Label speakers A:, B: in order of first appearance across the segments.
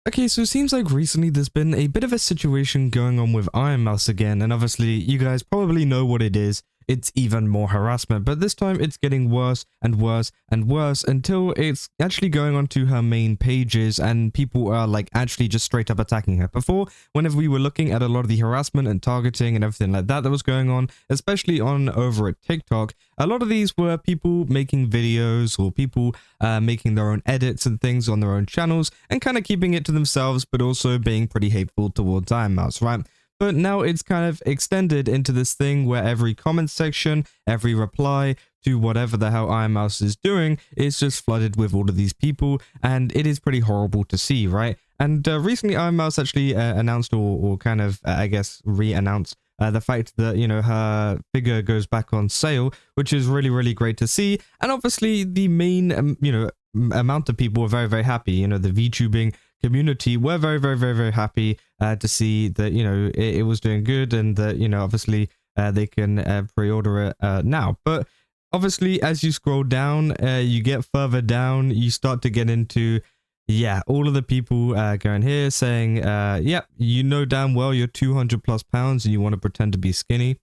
A: Okay, so it seems like recently there's been a bit of a situation going on with Ironmouse again, and obviously you guys probably know what it is. It's even more harassment, but this time it's getting worse and worse and worse until it's actually going onto her main pages and people are like actually just straight up attacking her. Before, whenever we were looking at a lot of the harassment and targeting and everything like that was going on, especially on over at TikTok, a lot of these were people making videos or people making their own edits and things on their own channels and kind of keeping it to themselves, but also being pretty hateful towards Ironmouse, right? But now it's kind of extended into this thing where every comment section, every reply to whatever the hell Ironmouse is doing is just flooded with all of these people, and it is pretty horrible to see, right? And recently Ironmouse actually announced or kind of, I guess, re-announced the fact that, you know, her figure goes back on sale, which is really, really great to see. And obviously the main, you know, amount of people were very, very happy. You know, the VTubing community were very, very, very, very happy to see that, you know, it was doing good and that, you know, obviously they can pre-order it now. But obviously, as you scroll down, you get further down, you start to get into, yeah, all of the people going here saying, yep, you know damn well you're 200 plus pounds and you want to pretend to be skinny.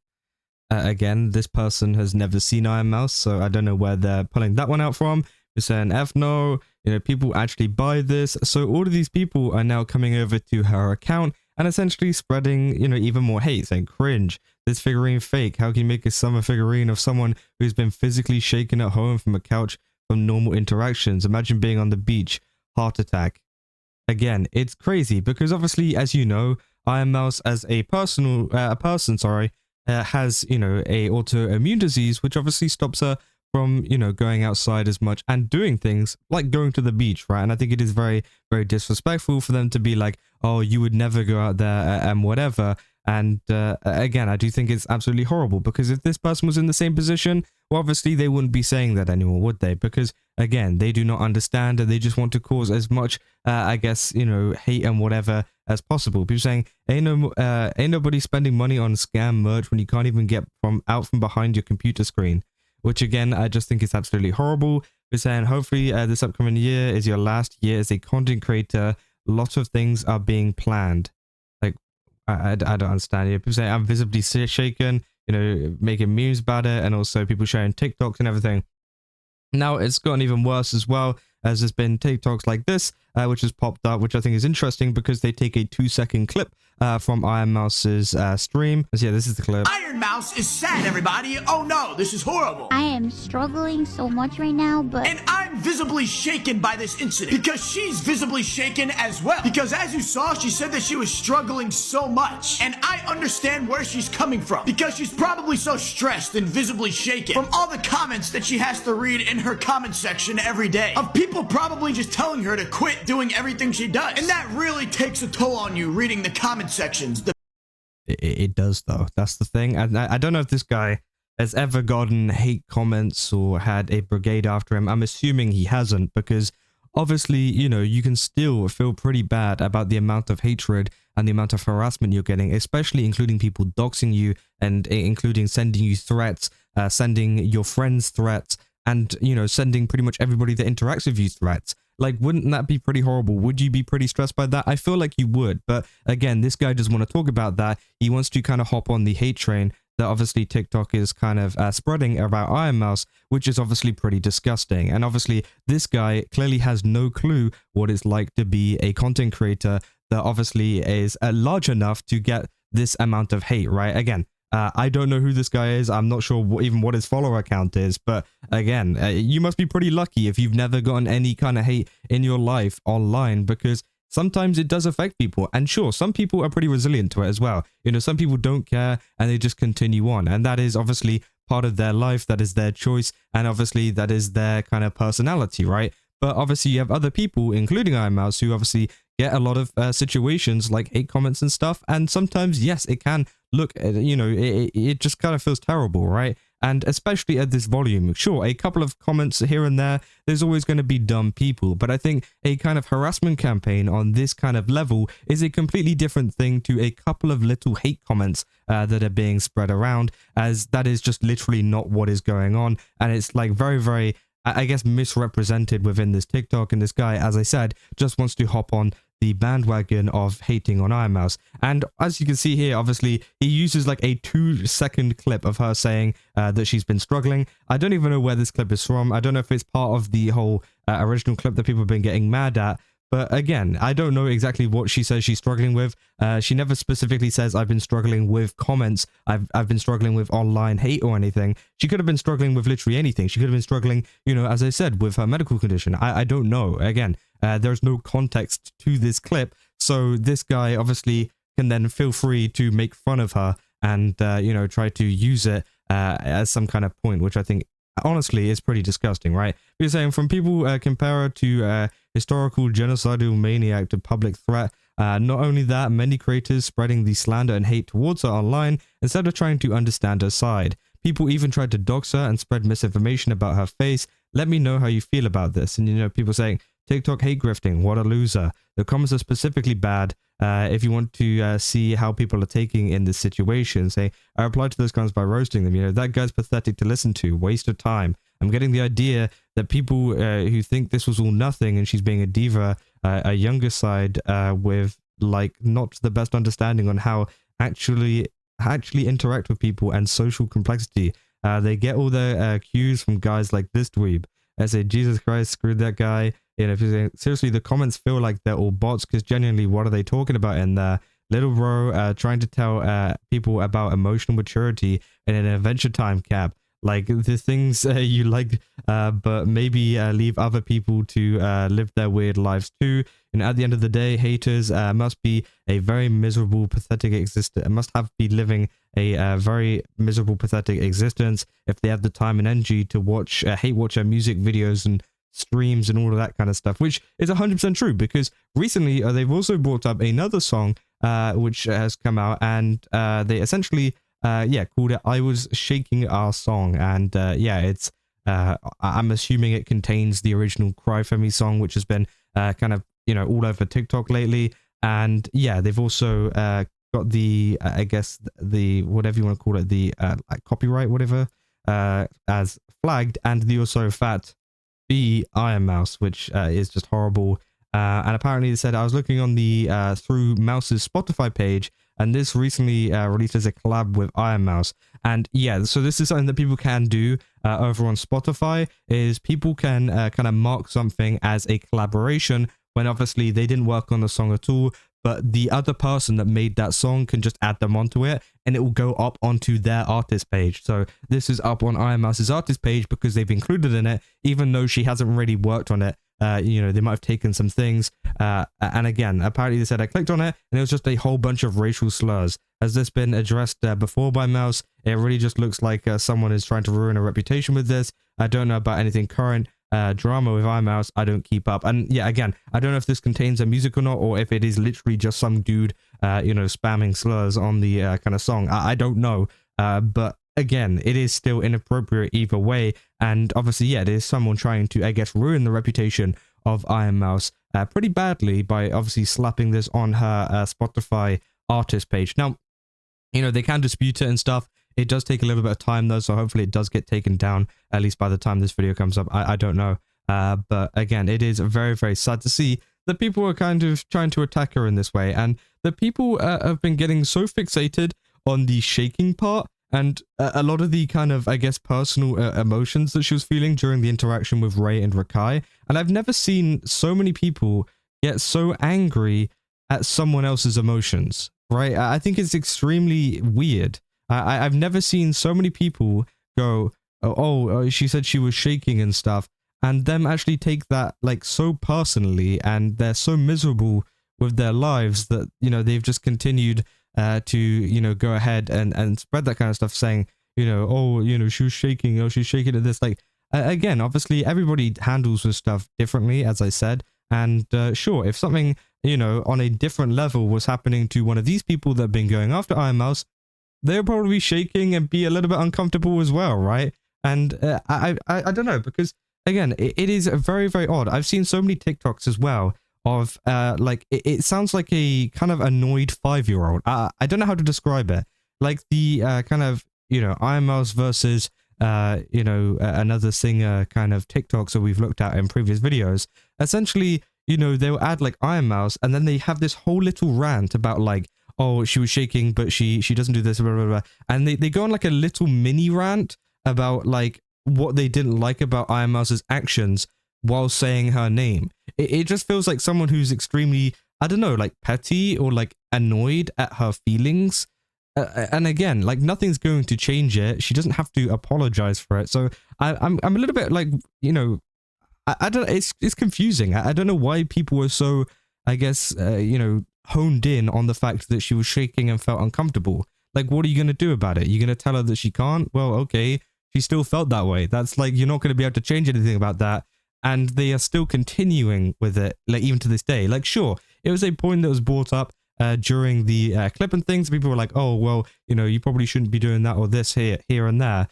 A: Again, this person has never seen Ironmouse, so I don't know where they're pulling that one out from. They're saying, F no, you know, people actually buy this. So all of these people are now coming over to her account and essentially spreading, you know, even more hate, saying, cringe, this figurine fake. How can you make a summer figurine of someone who's been physically shaken at home from a couch from normal interactions? Imagine being on the beach. Heart attack. Again, it's crazy because obviously, as you know, Ironmouse as a person, has, you know, a autoimmune disease, which obviously stops her from, you know, going outside as much and doing things like going to the beach, right? And I think it is very, very disrespectful for them to be like, oh, you would never go out there and whatever. And again, I do think it's absolutely horrible because if this person was in the same position, well, obviously they wouldn't be saying that anymore, would they? Because again, they do not understand and they just want to cause as much, I guess, you know, hate and whatever as possible. People saying, ain't nobody spending money on scam merch when you can't even get out from behind your computer screen. Which again, I just think is absolutely horrible. We're saying hopefully this upcoming year is your last year as a content creator. Lots of things are being planned. Like, I don't understand it. People say I'm visibly shaken, you know, making memes about it, and also people sharing TikToks and everything. Now it's gotten even worse as well, as there's been TikToks like this, which has popped up, which I think is interesting because they take a 2-second clip from Ironmouse's stream. So yeah, this is the clip.
B: Ironmouse is sad, everybody. Oh no, this is horrible.
C: I am struggling so much right now, but...
B: And I'm visibly shaken by this incident because she's visibly shaken as well. Because as you saw, she said that she was struggling so much. And I understand where she's coming from because she's probably so stressed and visibly shaken from all the comments that she has to read in her comment section every day of people probably just telling her to quit doing everything she does. And that really takes a toll on you reading the comment sections.
A: It does though. That's the thing. And I don't know if this guy has ever gotten hate comments or had a brigade after him. I'm assuming he hasn't because obviously, you know, you can still feel pretty bad about the amount of hatred and the amount of harassment you're getting, especially including people doxing you and including sending you threats, sending your friends threats, and, you know, sending pretty much everybody that interacts with you threats. Like, wouldn't that be pretty horrible? Would you be pretty stressed by that? I feel like you would. But again, this guy doesn't want to talk about that. He wants to kind of hop on the hate train that obviously TikTok is kind of spreading about Ironmouse, which is obviously pretty disgusting. And obviously, this guy clearly has no clue what it's like to be a content creator that obviously is large enough to get this amount of hate, right? Again, I don't know who this guy is. I'm not sure even what his follower count is. But again, you must be pretty lucky if you've never gotten any kind of hate in your life online, because sometimes it does affect people. And sure, some people are pretty resilient to it as well. You know, some people don't care and they just continue on. And that is obviously part of their life. That is their choice. And obviously that is their kind of personality, right? But obviously you have other people, including Ironmouse, who obviously get a lot of situations like hate comments and stuff. And sometimes, yes, it can look, you know, it just kind of feels terrible, right? And especially at this volume, sure, a couple of comments here and there, there's always going to be dumb people. But I think a kind of harassment campaign on this kind of level is a completely different thing to a couple of little hate comments that are being spread around, as that is just literally not what is going on. And it's like very, very, I guess, misrepresented within this TikTok. And this guy, as I said, just wants to hop on the bandwagon of hating on Ironmouse. And as you can see here, obviously, he uses like a 2-second clip of her saying that she's been struggling. I don't even know where this clip is from. I don't know if it's part of the whole original clip that people have been getting mad at. But again, I don't know exactly what she says she's struggling with. She never specifically says, I've been struggling with comments. I've been struggling with online hate or anything. She could have been struggling with literally anything. She could have been struggling, you know, as I said, with her medical condition. I don't know. Again, there's no context to this clip. So this guy obviously can then feel free to make fun of her and, you know, try to use it as some kind of point, which I think honestly is pretty disgusting, right? You're saying from people compare her to historical genocidal maniac to public threat. Not only that, many creators spreading the slander and hate towards her online instead of trying to understand her side. People even tried to dox her and spread misinformation about her face. Let me know how you feel about this. And you know, people saying TikTok hate grifting, what a loser. The comments are specifically bad. If you want to see how people are taking in this situation, say, I replied to those comments by roasting them. You know, that guy's pathetic to listen to, waste of time. I'm getting the idea that people who think this was all nothing and she's being a diva, a younger side with like not the best understanding on how actually interact with people and social complexity. They get all their cues from guys like this dweeb. I say, Jesus Christ, screw that guy. You know, if you're saying, seriously, the comments feel like they're all bots because genuinely, what are they talking about in there? Little bro trying to tell people about emotional maturity in an Adventure Time cap. Like the things you like, but maybe leave other people to live their weird lives too. And at the end of the day, haters must be a very miserable, pathetic existence. Must have be living a very miserable, pathetic existence if they have the time and energy to watch, hate watch music videos and streams and all of that kind of stuff, which is 100% true because recently they've also brought up another song which has come out and they essentially called it I Was Shaking Our Song. And yeah, it's I'm assuming it contains the original Cry For Me song, which has been kind of, you know, all over TikTok lately. And yeah, they've also got the I guess the whatever you want to call it, the like copyright whatever as flagged, and the also fat B Ironmouse, which is just horrible. And apparently they said, I was looking on the through Mouse's Spotify page, and this recently released as a collab with Ironmouse. And yeah, so this is something that people can do over on Spotify, is people can kind of mark something as a collaboration when obviously they didn't work on the song at all, but the other person that made that song can just add them onto it and it will go up onto their artist page. So this is up on Ironmouse's artist page because they've included in it, even though she hasn't really worked on it. You know, they might have taken some things. And again, apparently they said I clicked on it and it was just a whole bunch of racial slurs. Has this been addressed before by Mouse? It really just looks like someone is trying to ruin a reputation with this. I don't know about anything current. Drama with Ironmouse, I don't keep up. And yeah, again, I don't know if this contains a music or not, or if it is literally just some dude, you know, spamming slurs on the kind of song. I don't know. But again, it is still inappropriate either way. And obviously, yeah, it is someone trying to, I guess, ruin the reputation of Ironmouse pretty badly by obviously slapping this on her Spotify artist page. Now, you know, they can dispute it and stuff. It does take a little bit of time though, so hopefully it does get taken down, at least by the time this video comes up. I don't know. But again, it is very, very sad to see that people are kind of trying to attack her in this way. And that people have been getting so fixated on the shaking part and a lot of the kind of, I guess, personal emotions that she was feeling during the interaction with Ray and Rakai. And I've never seen so many people get so angry at someone else's emotions, right? I think it's extremely weird. I've never seen so many people go, oh, she said she was shaking and stuff, and them actually take that like so personally, and they're so miserable with their lives that, you know, they've just continued to, you know, go ahead and spread that kind of stuff, saying, you know, oh, you know, she was shaking, oh, she's shaking at this. Like, again, obviously everybody handles this stuff differently, as I said, and sure, if something, you know, on a different level was happening to one of these people that have been going after Ironmouse, they'll probably be shaking and be a little bit uncomfortable as well, right? And I don't know, because again, it is very, very odd. I've seen so many TikToks as well of like it sounds like a kind of annoyed 5-year-old. I don't know how to describe it. Like the kind of, you know, Ironmouse versus you know, another singer kind of TikToks that we've looked at in previous videos. Essentially, you know, they'll add like Ironmouse, and then they have this whole little rant about like, oh, she was shaking, but she doesn't do this, blah, blah, blah. And they go on like a little mini rant about like what they didn't like about Ironmouse's actions while saying her name. It just feels like someone who's extremely, I don't know, like petty or like annoyed at her feelings. And again, like nothing's going to change it. She doesn't have to apologize for it. So I'm a little bit like, you know, I don't, it's confusing. I don't know why people were so, I guess, you know, honed in on the fact that she was shaking and felt uncomfortable. Like, what are you going to do about it? You're going to tell her that she can't? Well, okay, she still felt that way. That's like, you're not going to be able to change anything about that. And they are still continuing with it, like even to this day. Like, sure, it was a point that was brought up during the clip and things. People were like, oh, well, you know, you probably shouldn't be doing that or this here and there.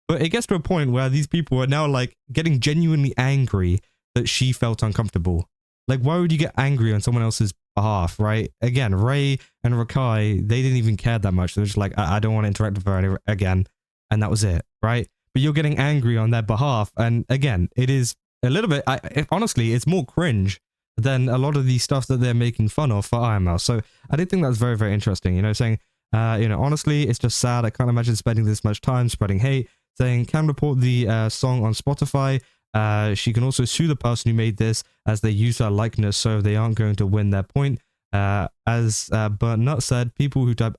A: But it gets to a point where these people are now like getting genuinely angry that she felt uncomfortable. Like, why would you get angry on someone else's behalf, right? Again, Ray and Rakai, they didn't even care that much. They were just like, I don't want to interact with her again. And that was it, right? But you're getting angry on their behalf. And again, it is a little bit, honestly, it's more cringe than a lot of the stuff that they're making fun of for Ironmouse. So I did think that's very, very interesting, you know, saying, you know, honestly, it's just sad. I can't imagine spending this much time spreading hate, saying, can report the song on Spotify. She can also sue the person who made this as they use her likeness, so they aren't going to win their point. As Bert Nut said, people who type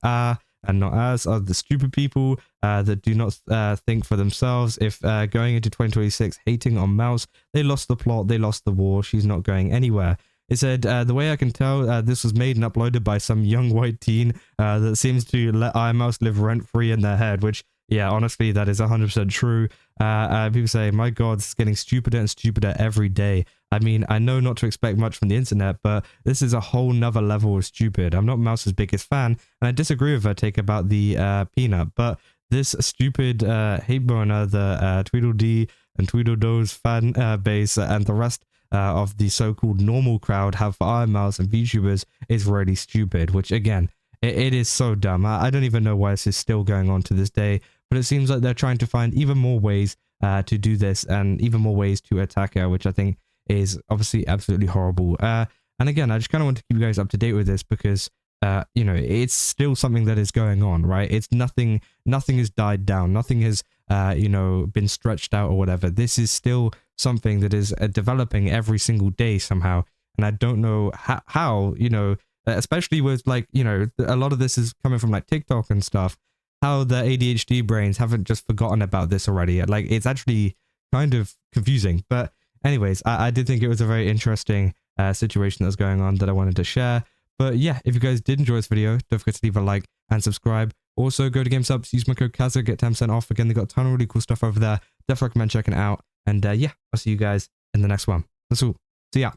A: and not as are the stupid people that do not think for themselves. If going into 2026 hating on Mouse, they lost the plot, they lost the war, she's not going anywhere. It said, the way I can tell, this was made and uploaded by some young white teen that seems to let Ironmouse live rent-free in their head, which, yeah, honestly, that is 100% true. People say, my god, it's getting stupider and stupider every day. I mean, I know not to expect much from the internet, but this is a whole nother level of stupid. I'm not Mouse's biggest fan, and I disagree with her take about the peanut, but this stupid hate boner, the Tweedledee and Tweedledoes fan base and the rest of the so-called normal crowd have for Ironmouse and VTubers is really stupid, which again, it is so dumb. I don't even know why this is still going on to this day, but it seems like they're trying to find even more ways to do this and even more ways to attack her, which I think is obviously absolutely horrible. And again, I just kind of want to keep you guys up to date with this because, you know, it's still something that is going on, right? It's nothing has died down. Nothing has, you know, been stretched out or whatever. This is still something that is developing every single day somehow. And I don't know how, you know, especially with like, you know, a lot of this is coming from like TikTok and stuff, how the ADHD brains haven't just forgotten about this already. Like, it's actually kind of confusing. But anyways, I did think it was a very interesting situation that's going on that I wanted to share. But yeah, if you guys did enjoy this video, don't forget to leave a like and subscribe. Also, go to GameSubs, use my code Kazza, get 10% off. Again, they got a ton of really cool stuff over there. Definitely recommend checking it out. And yeah, I'll see you guys in the next one. That's all. See ya.